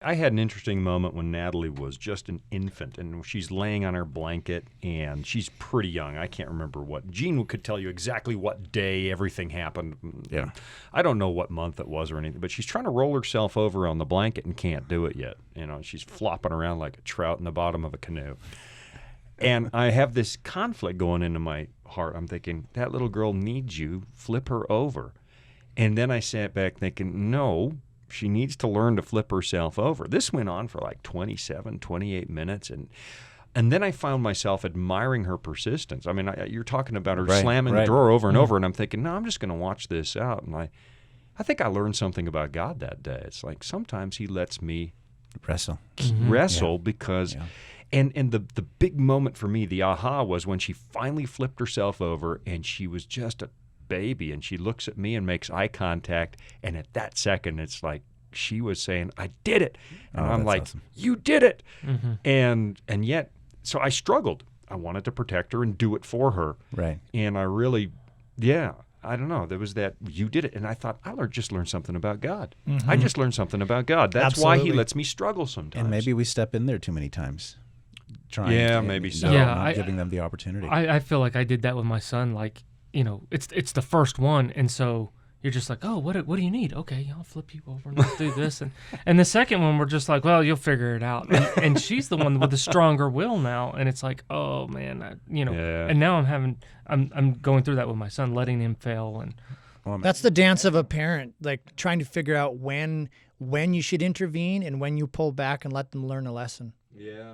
I had an interesting moment when Natalie was just an infant, and she's laying on her blanket, and she's pretty young. I can't remember what. Gene could tell you exactly what day everything happened. Yeah. I don't know what month it was or anything, but she's trying to roll herself over on the blanket and can't do it yet. She's flopping around like a trout in the bottom of a canoe. And I have this conflict going into my heart. I'm thinking, that little girl needs you. Flip her over. And then I sat back thinking, no, she needs to learn to flip herself over. This went on for like 27, 28 minutes. And then I found myself admiring her persistence. I mean, you're talking about her slamming the drawer over and over, and I'm thinking, no, I'm just going to watch this out. And I think I learned something about God that day. It's like sometimes he lets me wrestle because... Yeah. And the big moment for me, the aha, was when she finally flipped herself over, and she was just a baby, and she looks at me and makes eye contact, and at that second it's like she was saying, I did it. And I'm like, awesome. You did it. Mm-hmm. And yet, so I struggled. I wanted to protect her and do it for her. Right. And I really, I don't know. There was that, you did it. And I thought, just learned something about God. Mm-hmm. I just learned something about God. That's why he lets me struggle sometimes. And maybe we step in there too many times. Maybe so. Not giving them the opportunity. I feel like I did that with my son. Like, it's the first one, and so you're just like, oh, what do you need? Okay, I'll flip you over and let's do this. And the second one, we're just like, well, you'll figure it out. And she's the one with the stronger will now, and it's like, oh man, And now I'm going through that with my son, letting him fail. And that's the dance of a parent, like trying to figure out when you should intervene and when you pull back and let them learn a lesson. Yeah.